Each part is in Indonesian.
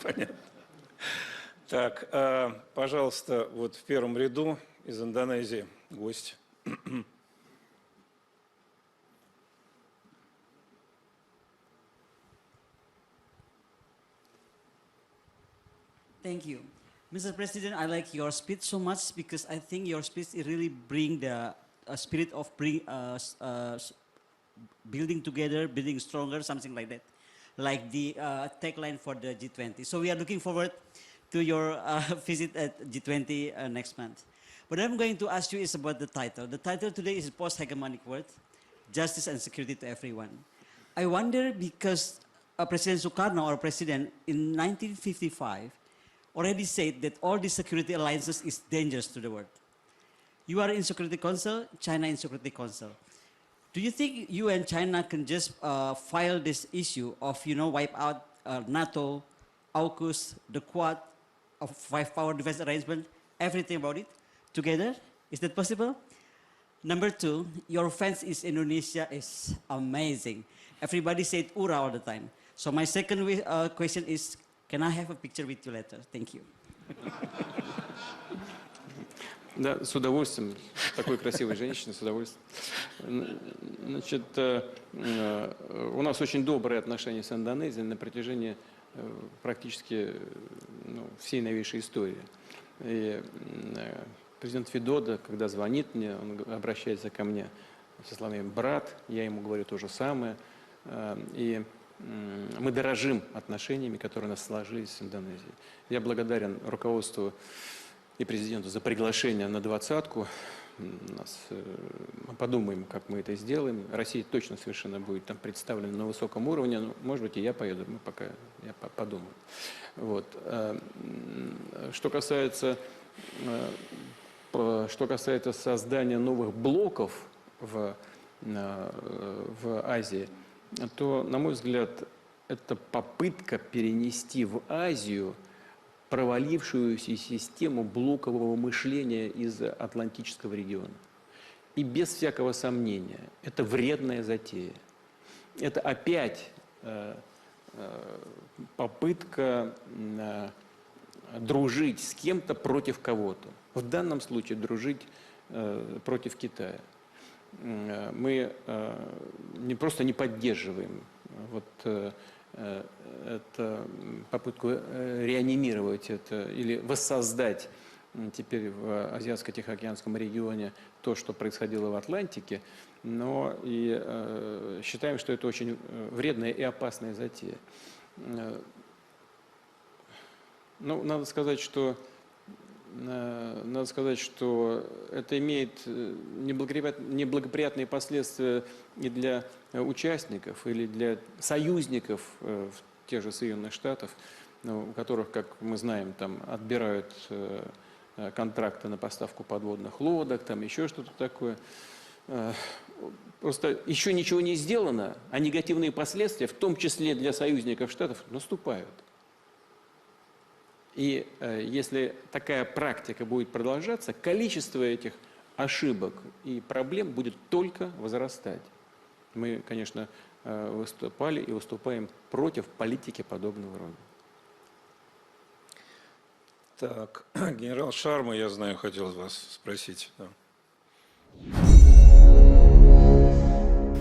Понятно. Так, пожалуйста, вот в первом ряду из Индонезии гость. Thank you. Mr. President, I like your speech so much because I think your speech really bring the spirit of building together, building stronger, something like that, like the tagline for the G20. So we are looking forward to your visit at G20 next month. What I'm going to ask you is about the title. The title today is Post-Hegemonic World, Justice and Security to Everyone. I wonder because President Sukarno, our president, in 1955, already said that all these security alliances is dangerous to the world. You are in Security Council, China in Security Council. Do you think you and China can just file this issue of, wipe out NATO, AUKUS, the Quad, of five-power defense arrangement, everything about it together? Is that possible? Number two, your fans in Indonesia is amazing. Everybody said "ura" all the time. So my second question is, can I have a picture with you later? Thank you. Да, с удовольствием. Такой красивой женщине, с удовольствием. Значит, у нас очень добрые отношения с Индонезией на протяжении практически всей новейшей истории. И президент Видода, когда звонит мне, он обращается ко мне со словами «брат», я ему говорю то же самое. И мы дорожим отношениями, которые у нас сложились с Индонезией. Я благодарен руководству и президенту за приглашение на двадцатку. Мы подумаем, как мы это сделаем. Россия точно совершенно будет там представлена на высоком уровне. Но, может быть, и я поеду, я подумаю. Вот. Что касается создания новых блоков в Азии, то, на мой взгляд, это попытка перенести в Азию провалившуюся систему блокового мышления из Атлантического региона. И без всякого сомнения, это вредная затея. Это опять попытка дружить с кем-то против кого-то. В данном случае дружить против Китая. Мы просто не поддерживаем эту попытку реанимировать это или воссоздать теперь в Азиатско-Тихоокеанском регионе то, что происходило в Атлантике, но и считаем, что это очень вредная и опасная затея. Ну, надо сказать, что это имеет неблагоприятные последствия и для участников, или для союзников в тех же Соединенных Штатах, у которых, как мы знаем, там отбирают контракты на поставку подводных лодок, там еще что-то такое. Просто еще ничего не сделано, а негативные последствия, в том числе для союзников Штатов, наступают. И если такая практика будет продолжаться, количество этих ошибок и проблем будет только возрастать. Мы, конечно, выступали и выступаем против политики подобного рода. Так, генерал Шарма, я знаю, хотел вас спросить. Да.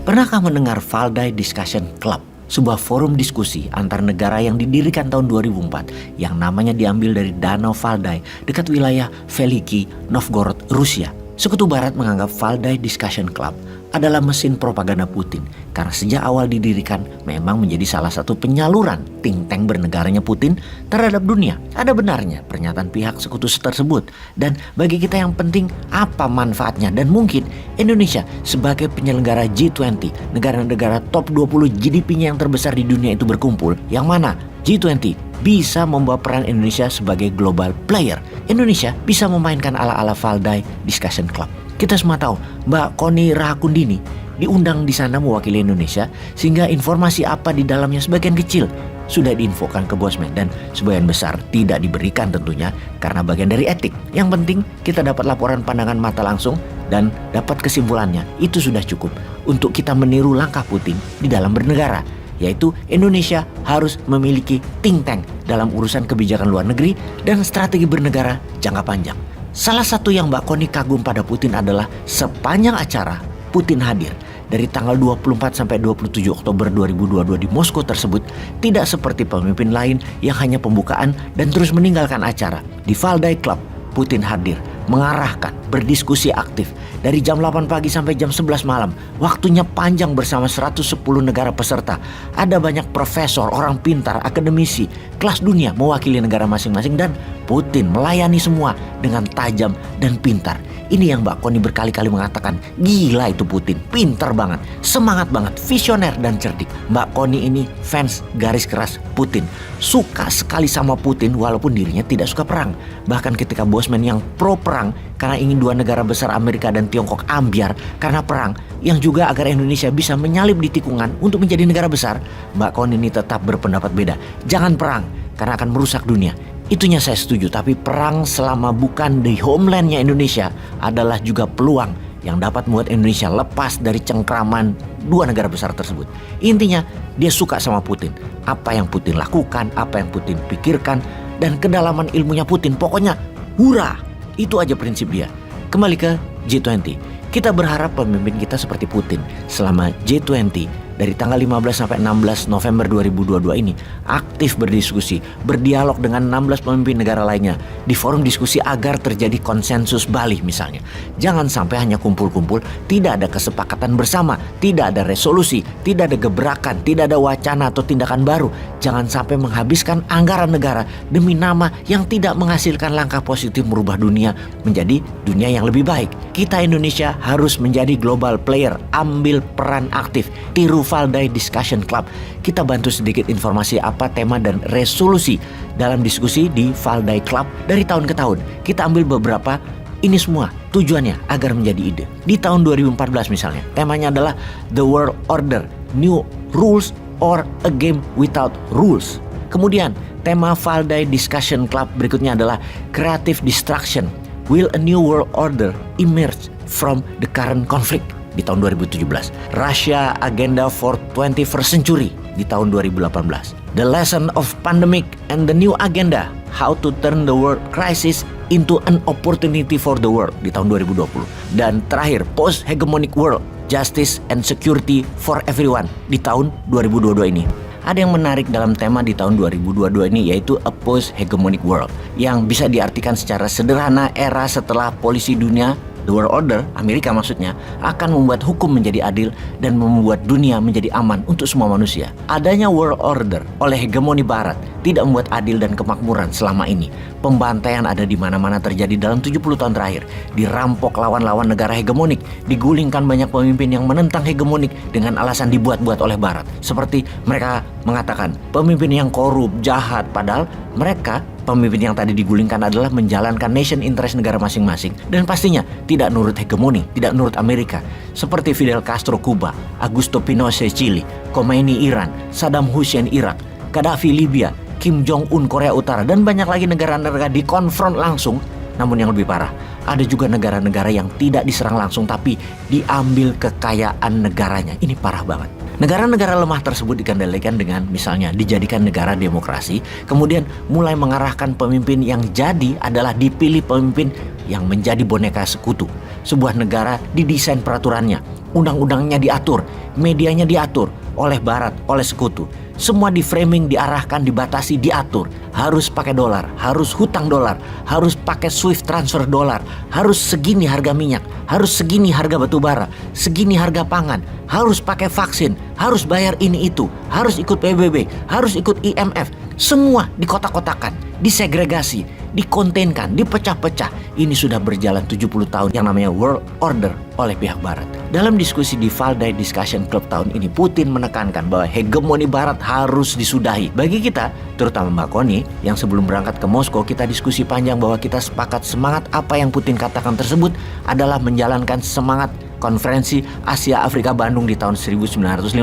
Pernahkah mendengar Valdai Discussion Club? Sebuah forum diskusi antar negara yang didirikan tahun 2004 yang namanya diambil dari Danau Valdai dekat wilayah Veliki, Novgorod, Rusia. Sekutu Barat menganggap Valdai Discussion Club adalah mesin propaganda Putin karena sejak awal didirikan memang menjadi salah satu penyaluran think tank bernegaranya Putin terhadap dunia. Ada benarnya pernyataan pihak sekutu tersebut, dan bagi kita yang penting apa manfaatnya, dan mungkin Indonesia sebagai penyelenggara G20, negara-negara top 20 GDP-nya yang terbesar di dunia itu berkumpul, yang mana G20 bisa membawa peran Indonesia sebagai global player. Indonesia bisa memainkan ala-ala Valdai Discussion Club. Kita semua tahu Mbak Koni Rahakundini diundang di sana mewakili Indonesia, sehingga informasi apa di dalamnya sebagian kecil sudah diinfokan ke Bosman dan sebagian besar tidak diberikan tentunya karena bagian dari etik. Yang penting kita dapat laporan pandangan mata langsung dan dapat kesimpulannya. Itu sudah cukup untuk kita meniru langkah Putin di dalam bernegara. yaitu Indonesia harus memiliki think tank dalam urusan kebijakan luar negeri dan strategi bernegara jangka panjang. Salah satu yang Mbak Koni kagum pada Putin adalah sepanjang acara Putin hadir. Dari tanggal 24 sampai 27 Oktober 2022 di Moskow tersebut tidak seperti pemimpin lain yang hanya pembukaan dan terus meninggalkan acara. Di Valdai Club, Putin hadir, mengarahkan, berdiskusi aktif dari jam 8 pagi sampai jam 11 malam. Waktunya panjang bersama 110 negara peserta. Ada banyak profesor, orang pintar, akademisi, kelas dunia mewakili negara masing-masing dan Putin melayani semua dengan tajam dan pintar. Ini yang Mbak Koni berkali-kali mengatakan, gila itu Putin, pintar banget, semangat banget, visioner dan cerdik. Mbak Koni ini fans garis keras Putin, suka sekali sama Putin walaupun dirinya tidak suka perang. Bahkan ketika Bosman yang pro perang karena ingin dua negara besar Amerika dan Tiongkok ambyar karena perang, yang juga agar Indonesia bisa menyalip di tikungan untuk menjadi negara besar, Mbak Koni ini tetap berpendapat beda. Jangan perang karena akan merusak dunia. Itunya saya setuju, tapi perang selama bukan di homelandnya Indonesia adalah juga peluang yang dapat membuat Indonesia lepas dari cengkraman dua negara besar tersebut. Intinya dia suka sama Putin. Apa yang Putin lakukan, apa yang Putin pikirkan, dan kedalaman ilmunya Putin. Pokoknya hurra, itu aja prinsip dia. Kembali ke G20. Kita berharap pemimpin kita seperti Putin selama G20 dari tanggal 15 sampai 16 November 2022 ini aktif berdiskusi, berdialog dengan 16 pemimpin negara lainnya di forum diskusi agar terjadi konsensus Bali misalnya. Jangan sampai hanya kumpul-kumpul, tidak ada kesepakatan bersama, tidak ada resolusi, tidak ada gebrakan, tidak ada wacana atau tindakan baru. Jangan sampai menghabiskan anggaran negara demi nama yang tidak menghasilkan langkah positif merubah dunia menjadi dunia yang lebih baik. Kita Indonesia harus menjadi global player, ambil peran aktif, tiru Valdai Discussion Club. Kita bantu sedikit informasi apa tema dan resolusi dalam diskusi di Valdai Club dari tahun ke tahun. Kita ambil beberapa, ini semua tujuannya agar menjadi ide. Di tahun 2014 misalnya, temanya adalah The World Order, New Rules or a Game Without Rules. Kemudian tema Valdai Discussion Club berikutnya adalah Creative Destruction. Will a new world order emerge from the current conflict? Di tahun 2017. Russia Agenda for 21st Century di tahun 2018. The Lesson of Pandemic and the New Agenda, How to Turn the World Crisis into an Opportunity for the World di tahun 2020. Dan terakhir, Post Hegemonic World, Justice and Security for Everyone di tahun 2022 ini. Ada yang menarik dalam tema di tahun 2022 ini, yaitu A Post Hegemonic World, yang bisa diartikan secara sederhana era setelah polisi dunia, The World Order, Amerika maksudnya, akan membuat hukum menjadi adil dan membuat dunia menjadi aman untuk semua manusia. Adanya World Order oleh hegemoni Barat tidak membuat adil dan kemakmuran selama ini. Pembantaian ada di mana-mana terjadi dalam 70 tahun terakhir. Dirampok lawan-lawan negara hegemonik, digulingkan banyak pemimpin yang menentang hegemonik dengan alasan dibuat-buat oleh Barat. Seperti mereka mengatakan pemimpin yang korup, jahat, padahal mereka pemimpin yang tadi digulingkan adalah menjalankan nation interest negara masing-masing dan pastinya tidak nurut hegemoni, tidak nurut Amerika. Seperti Fidel Castro Kuba, Augusto Pinochet Chili, Khomeini Iran, Saddam Hussein Irak, Gaddafi Libya, Kim Jong-un Korea Utara, dan banyak lagi negara-negara dikonfront langsung. Namun yang lebih parah, ada juga negara-negara yang tidak diserang langsung tapi diambil kekayaan negaranya. Ini parah banget. Negara-negara lemah tersebut dikendalikan dengan misalnya dijadikan negara demokrasi, kemudian mulai mengarahkan pemimpin yang jadi adalah dipilih pemimpin yang menjadi boneka sekutu. Sebuah negara didesain peraturannya, undang-undangnya diatur, medianya diatur oleh Barat, oleh sekutu. Semua di framing, diarahkan, dibatasi, diatur. Harus pakai dolar, harus hutang dolar, harus pakai Swift transfer dolar, harus segini harga minyak, harus segini harga batu bara, segini harga pangan, harus pakai vaksin, harus bayar ini itu, harus ikut PBB, harus ikut IMF. Semua dikotak-kotakan, disegregasi, dikontenkan, dipecah-pecah. Ini sudah berjalan 70 tahun yang namanya World Order oleh pihak Barat. Dalam diskusi di Valdai Discussion Club tahun ini, Putin menekankan bahwa hegemoni Barat harus disudahi. Bagi kita, terutama Mbak Koni, yang sebelum berangkat ke Moskow kita diskusi panjang bahwa kita sepakat semangat apa yang Putin katakan tersebut adalah menjalankan semangat Konferensi Asia Afrika Bandung di tahun 1955.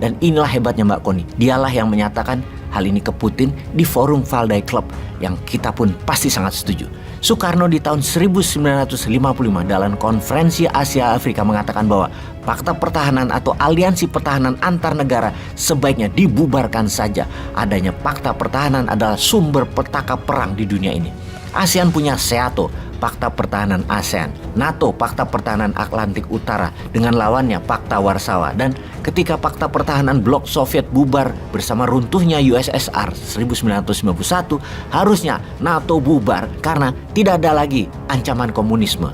Dan inilah hebatnya Mbak Koni. Dialah yang menyatakan hal ini ke Putin di forum Valdai Club yang kita pun pasti sangat setuju. Soekarno di tahun 1955 dalam konferensi Asia Afrika mengatakan bahwa fakta pertahanan atau aliansi pertahanan antar negara sebaiknya dibubarkan saja. Adanya fakta pertahanan adalah sumber petaka perang di dunia ini. ASEAN punya SEATO, Fakta Pertahanan ASEAN, NATO, Fakta Pertahanan Atlantik Utara, dengan lawannya Fakta Warsawa. Dan ketika Fakta Pertahanan Blok Soviet bubar bersama runtuhnya USSR 1991, harusnya NATO bubar karena tidak ada lagi ancaman komunisme.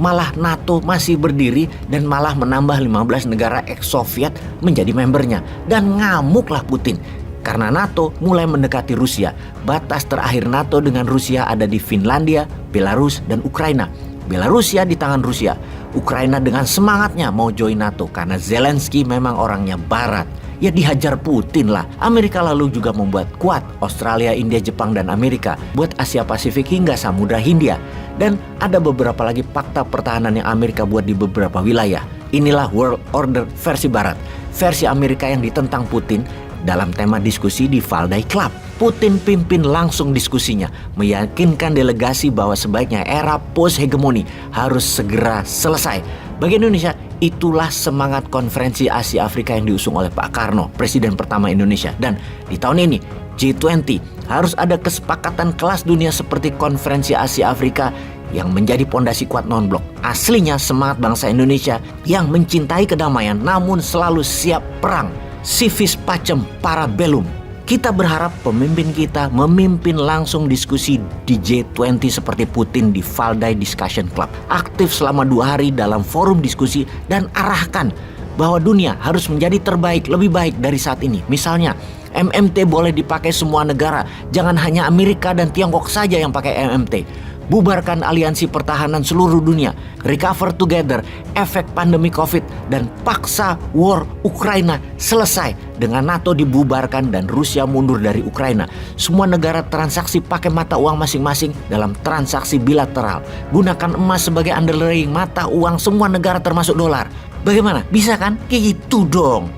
Malah NATO masih berdiri dan malah menambah 15 negara ex-Soviet menjadi membernya. Dan ngamuklah Putin. Karena NATO mulai mendekati Rusia. Batas terakhir NATO dengan Rusia ada di Finlandia, Belarus, dan Ukraina. Belarusia di tangan Rusia. Ukraina dengan semangatnya mau join NATO karena Zelensky memang orangnya barat. Ya dihajar Putin lah. Amerika lalu juga membuat kuat Australia, India, Jepang, dan Amerika. Buat Asia Pasifik hingga Samudra Hindia. Dan ada beberapa lagi fakta pertahanan yang Amerika buat di beberapa wilayah. Inilah World Order versi Barat. Versi Amerika yang ditentang Putin dalam tema diskusi di Valdai Club. Putin pimpin langsung diskusinya, meyakinkan delegasi bahwa sebaiknya era post-hegemoni harus segera selesai. Bagi Indonesia, itulah semangat konferensi Asia Afrika yang diusung oleh Pak Karno, Presiden pertama Indonesia. Dan di tahun ini, G20 harus ada kesepakatan kelas dunia seperti konferensi Asia Afrika yang menjadi pondasi kuat non-blok. Aslinya semangat bangsa Indonesia yang mencintai kedamaian namun selalu siap perang. Civis pacem parabellum. Kita berharap pemimpin kita memimpin langsung diskusi di G20 seperti Putin di Valdai Discussion Club. Aktif selama 2 hari dalam forum diskusi dan arahkan bahwa dunia harus menjadi terbaik, lebih baik dari saat ini. Misalnya, MMT boleh dipakai semua negara, jangan hanya Amerika dan Tiongkok saja yang pakai MMT. Bubarkan aliansi pertahanan seluruh dunia, recover together, efek pandemi COVID, dan paksa war Ukraina selesai dengan NATO dibubarkan dan Rusia mundur dari Ukraina. Semua negara transaksi pakai mata uang masing-masing dalam transaksi bilateral. Gunakan emas sebagai underlying mata uang semua negara termasuk dolar. Bagaimana? Bisa kan? Kayak gitu dong.